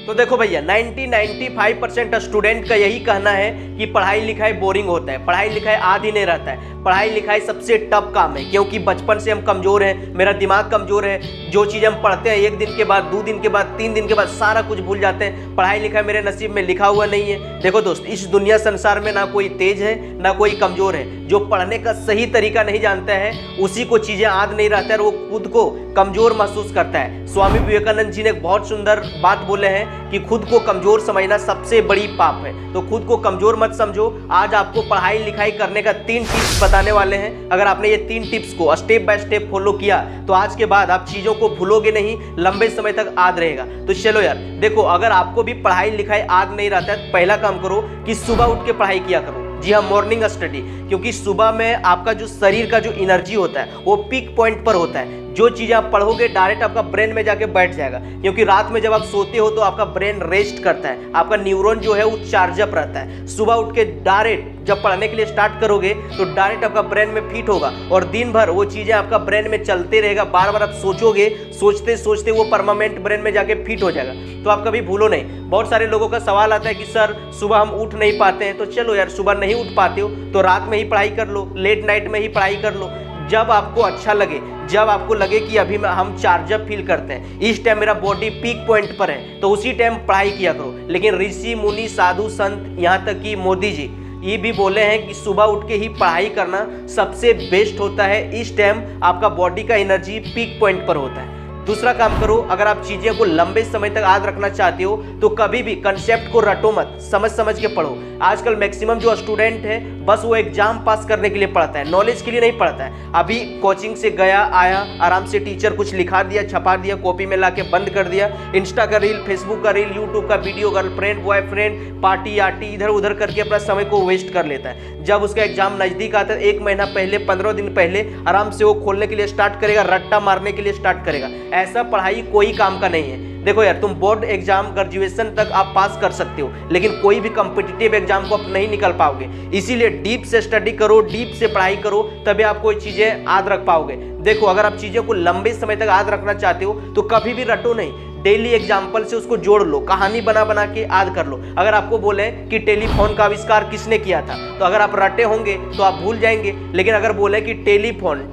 तो देखो भैया 95% स्टूडेंट का यही कहना है कि पढ़ाई लिखाई बोरिंग होता है, पढ़ाई लिखाई याद ही नहीं रहता है, पढ़ाई लिखाई सबसे टफ काम है क्योंकि बचपन से हम कमज़ोर हैं, मेरा दिमाग कमज़ोर है। जो चीज़ हम पढ़ते हैं 1 दिन के बाद, 2 दिन के बाद, 3 दिन के बाद सारा कुछ भूल जाते हैं। पढ़ाई लिखाई मेरे नसीब में लिखा हुआ नहीं है। देखो दोस्त, इस दुनिया संसार में ना कोई तेज है ना कोई कमज़ोर है। जो पढ़ने का सही तरीका नहीं जानता है उसी को चीज़ें याद नहीं रहता है और वो खुद को कमज़ोर महसूस करता है। स्वामी विवेकानंद जी ने एक बहुत सुंदर बात बोले हैं कि खुद को कमज़ोर समझना सबसे बड़ी पाप है। तो खुद को कमज़ोर मत समझो। आज आपको पढ़ाई लिखाई करने का 3 टिप्स बताने वाले हैं। अगर आपने ये 3 टिप्स को स्टेप बाय स्टेप फॉलो किया तो आज के बाद आप चीज़ों को भूलोगे नहीं, लंबे समय तक याद रहेगा। तो चलो यार देखो, अगर आपको भी पढ़ाई लिखाई याद नहीं रहता है तो पहला काम करो कि सुबह उठ के पढ़ाई किया करो। जी हाँ, मॉर्निंग स्टडी, क्योंकि सुबह में आपका जो शरीर का जो एनर्जी होता है वो पीक पॉइंट पर होता है। जो चीज़ें आप पढ़ोगे डायरेक्ट आपका ब्रेन में जाके बैठ जाएगा, क्योंकि रात में जब आप सोते हो तो आपका ब्रेन रेस्ट करता है, आपका न्यूरॉन जो है वो चार्जअप रहता है। सुबह उठ के डायरेक्ट जब पढ़ने के लिए स्टार्ट करोगे तो डायरेक्ट आपका ब्रेन में फिट होगा और दिन भर वो चीज़ें आपका ब्रेन में चलते रहेगा। बार बार आप सोचोगे, सोचते सोचते वो परमानेंट ब्रेन में जाके फिट हो जाएगा। तो आप कभी भूलो नहीं। बहुत सारे लोगों का सवाल आता है कि सर सुबह हम उठ नहीं पाते हैं। तो चलो यार, सुबह नहीं उठ पाते हो तो रात में ही पढ़ाई कर लो, लेट नाइट में ही पढ़ाई कर लो। जब आपको अच्छा लगे, जब आपको लगे कि अभी हम चार्जअप फील करते हैं, इस टाइम मेरा बॉडी पीक पॉइंट पर है, तो उसी टाइम पढ़ाई किया करो। लेकिन ऋषि मुनि साधु संत, यहाँ तक कि मोदी जी ये भी बोले हैं कि सुबह उठ के ही पढ़ाई करना सबसे बेस्ट होता है। इस टाइम आपका बॉडी का एनर्जी पीक पॉइंट पर होता है। दूसरा काम करो, अगर आप चीज़ें को लंबे समय तक याद रखना चाहते हो तो कभी भी कंसेप्ट को रटो मत, समझ समझ के पढ़ो। आजकल मैक्सिमम जो स्टूडेंट है बस वो एग्जाम पास करने के लिए पढ़ता है, नॉलेज के लिए नहीं पढ़ता है। अभी कोचिंग से गया आया, आराम से टीचर कुछ लिखा दिया, छपा दिया, कॉपी में लाके बंद कर दिया। इंस्टा का रील, फेसबुक का रील, यूट्यूब का वीडियो, गर्लफ्रेंड बॉयफ्रेंड, पार्टी आर्टी इधर उधर करके अपना समय को वेस्ट कर लेता है। जब उसका एग्जाम नज़दीक आता है 1 महीना पहले, 15 दिन पहले आराम से वो खोलने के लिए स्टार्ट करेगा, रट्टा मारने के लिए स्टार्ट करेगा। ऐसा पढ़ाई कोई काम का नहीं है। देखो यार, तुम बोर्ड एग्जाम ग्रेजुएशन तक आप पास कर सकते हो, लेकिन कोई भी कॉम्पिटिटिव एग्जाम को आप नहीं निकल पाओगे। इसीलिए डीप से स्टडी करो, डीप से पढ़ाई करो, तभी आप कोई चीज़ें याद रख पाओगे। देखो, अगर आप चीज़ों को लंबे समय तक याद रखना चाहते हो तो कभी भी रटो नहीं, डेली एग्जाम्पल से उसको जोड़ लो, कहानी बना बना के याद कर लो। अगर आपको बोले कि टेलीफोन का आविष्कार किसने किया था तो अगर आप रटे होंगे तो आप भूल जाएंगे। लेकिन अगर बोले कि टेलीफोन,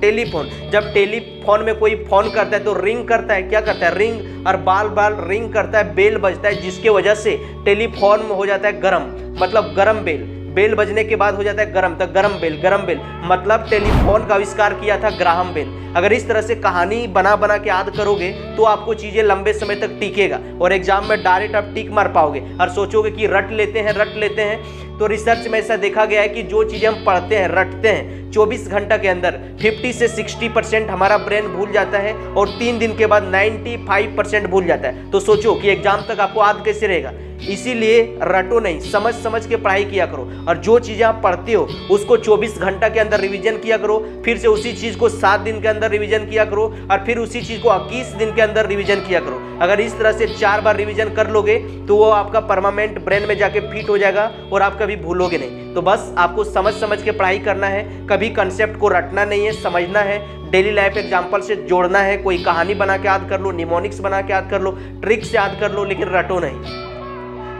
जब टेलीफोन में कोई फोन करता है तो रिंग करता है, क्या करता है, रिंग, और बाल बाल रिंग करता है, बेल बजता है, जिसके वजह से टेलीफोन में हो जाता है गरम, मतलब गरम बेल, बेल बजने के बाद हो जाता है गरम, तो गरम बेल मतलब टेलीफोन का आविष्कार किया था ग्राहम बेल। अगर इस तरह से कहानी बना बना के याद करोगे तो आपको चीज़ें लंबे समय तक टिकेगा और एग्जाम में डायरेक्ट आप टिक मार पाओगे। और सोचोगे कि रट लेते हैं। तो रिसर्च में ऐसा देखा गया है कि जो चीज़ें हम पढ़ते हैं, रटते हैं, 24 घंटा के अंदर 50 से 60% हमारा ब्रेन भूल जाता है और 3 दिन के बाद 95% भूल जाता है। तो सोचो कि एग्जाम तक आपको याद कैसे रहेगा। इसीलिए रटो नहीं, समझ समझ के पढ़ाई किया करो। और जो चीज़ें आप पढ़ते हो उसको 24 घंटा के अंदर रिवीजन किया करो, फिर से उसी चीज़ को 7 दिन के अंदर रिवीजन किया करो और फिर उसी चीज़ को 21 दिन के अंदर रिवीजन किया करो। अगर इस तरह से 4 बार रिवीजन कर लोगे तो वो आपका परमानेंट ब्रेन में जाके फिट हो जाएगा और आप कभी भूलोगे नहीं। तो बस आपको समझ समझ के पढ़ाई करना है, कभी कंसेप्ट को रटना नहीं है, समझना है, डेली लाइफ एग्जाम्पल से जोड़ना है। कोई कहानी बना के याद कर लो, निमोनिक्स बना के याद कर लो, ट्रिक्स याद कर लो, लेकिन रटो नहीं।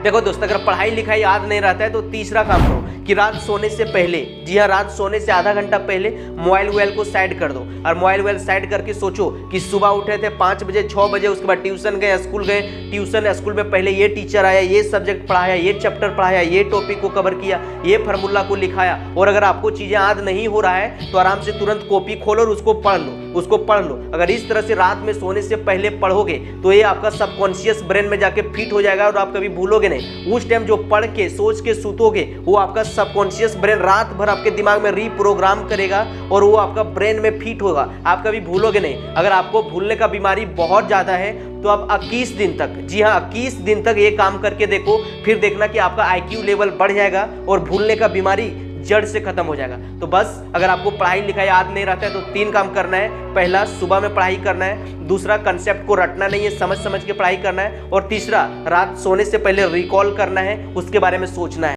देखो दोस्त, अगर पढ़ाई लिखाई याद नहीं रहता है तो तीसरा काम करो कि रात सोने से पहले, जी हाँ, रात सोने से आधा घंटा पहले मोबाइल को साइड कर दो। और मोबाइल साइड करके सोचो कि सुबह उठे थे 5 बजे, 6 बजे, उसके बाद ट्यूशन गए, स्कूल गए, ट्यूशन स्कूल में पहले ये टीचर आया, ये सब्जेक्ट पढ़ाया, ये चैप्टर पढ़ाया, ये टॉपिक को कवर किया, ये फार्मूला को लिखाया। और अगर आपको चीज़ें याद नहीं हो रहा है तो आराम से तुरंत कॉपी खोलो और उसको पढ़ लो। अगर इस तरह से रात में सोने से पहले पढ़ोगे तो ये आपका सबकॉन्शियस ब्रेन में जाके फिट हो जाएगा और आप कभी भूलोगे नहीं। उस टाइम जो पढ़ के सोच के सूतोगे वो आपका सबकॉन्शियस ब्रेन रात भर आपके दिमाग में रीप्रोग्राम करेगा और वो आपका ब्रेन में फिट होगा, आप कभी भूलोगे नहीं। अगर आपको भूलने का बीमारी बहुत ज़्यादा है तो आप 21 दिन तक, जी हाँ 21 दिन तक ये काम करके देखो, फिर देखना कि आपका IQ लेवल बढ़ जाएगा और भूलने का बीमारी जड़ से खत्म हो जाएगा। तो बस अगर आपको पढ़ाई लिखाई याद नहीं रहता है तो 3 काम करना है। पहला, सुबह में पढ़ाई करना है। दूसरा, कंसेप्ट को रटना नहीं है, समझ समझ के पढ़ाई करना है। और तीसरा, रात सोने से पहले रिकॉल करना है, उसके बारे में सोचना है।